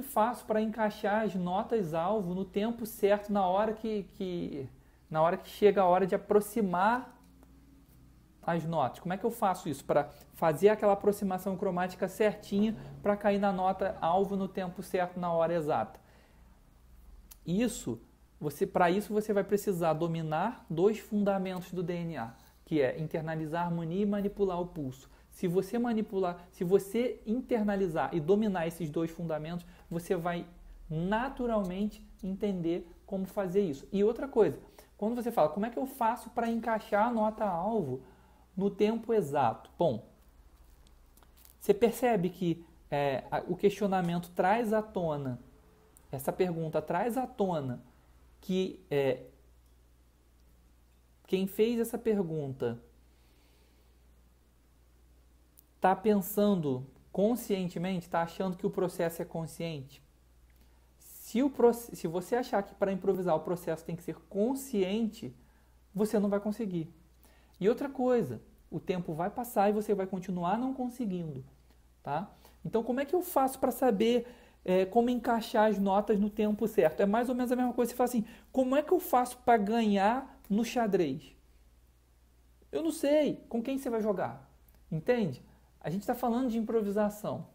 que faço para encaixar as notas-alvo no tempo certo, na hora que chega a hora de aproximar as notas? Como é que eu faço isso para fazer aquela aproximação cromática certinha para cair na nota-alvo no tempo certo, na hora exata? Para isso você vai precisar dominar dois fundamentos do DNA, que é internalizar a harmonia e manipular o pulso. Se você internalizar e dominar esses dois fundamentos, você vai naturalmente entender como fazer isso. E outra coisa, quando você fala, como é que eu faço para encaixar a nota-alvo no tempo exato? Bom, você percebe que o questionamento traz à tona, essa pergunta traz à tona que quem fez essa pergunta está pensando conscientemente, está achando que o processo é consciente? Se você achar que para improvisar o processo tem que ser consciente, você não vai conseguir. E outra coisa, o tempo vai passar e você vai continuar não conseguindo. Tá? Então, como é que eu faço para saber como encaixar as notas no tempo certo? É mais ou menos a mesma coisa. Você fala assim, como é que eu faço para ganhar no xadrez? Eu não sei. Com quem você vai jogar? Entende? A gente está falando de improvisação.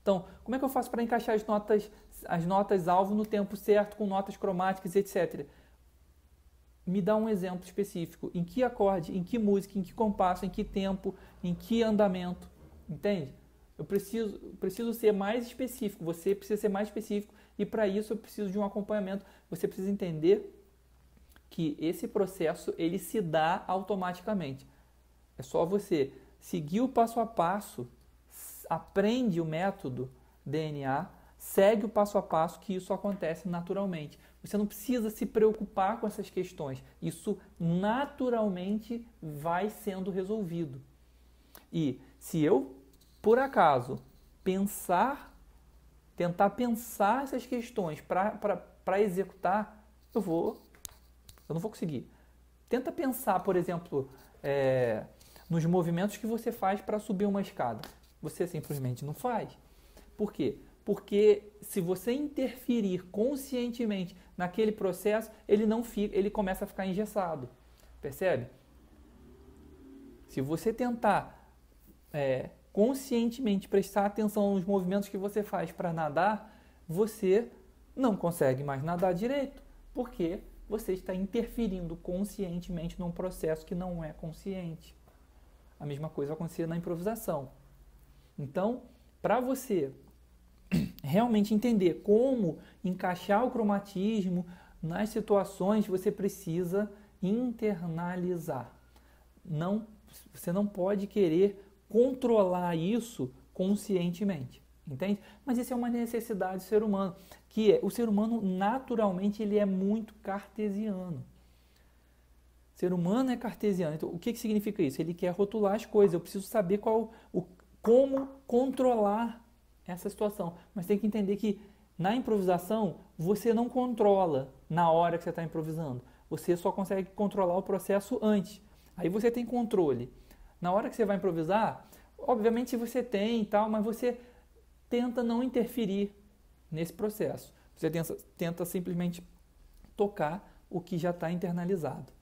Então, como é que eu faço para encaixar as notas alvo no tempo certo, com notas cromáticas, etc.? Me dá um exemplo específico. Em que acorde, em que música, em que compasso, em que tempo, em que andamento. Entende? Eu preciso ser mais específico. Você precisa ser mais específico. E para isso eu preciso de um acompanhamento. Você precisa entender que esse processo ele se dá automaticamente. É só você seguir o passo a passo, aprende o método DNA, segue o passo a passo que isso acontece naturalmente. Você não precisa se preocupar com essas questões. Isso naturalmente vai sendo resolvido. E se eu, por acaso, tentar pensar essas questões para executar, eu não vou conseguir. Tenta pensar, por exemplo, nos movimentos que você faz para subir uma escada. Você simplesmente não faz. Por quê? Porque se você interferir conscientemente naquele processo, ele começa a ficar engessado. Percebe? Se você tentar conscientemente prestar atenção nos movimentos que você faz para nadar, você não consegue mais nadar direito. Porque você está interferindo conscientemente num processo que não é consciente. A mesma coisa vai acontecer na improvisação. Então, para você realmente entender como encaixar o cromatismo nas situações, você precisa internalizar. Você não pode querer controlar isso conscientemente, entende? Mas isso é uma necessidade do ser humano, o ser humano naturalmente ele é muito cartesiano. O ser humano é cartesiano. Então, o que significa isso? Ele quer rotular as coisas. Eu preciso saber como controlar essa situação. Mas tem que entender que na improvisação você não controla na hora que você está improvisando. Você só consegue controlar o processo antes. Aí você tem controle. Na hora que você vai improvisar, obviamente você tem e tal, mas você tenta não interferir nesse processo. Você tenta simplesmente tocar o que já está internalizado.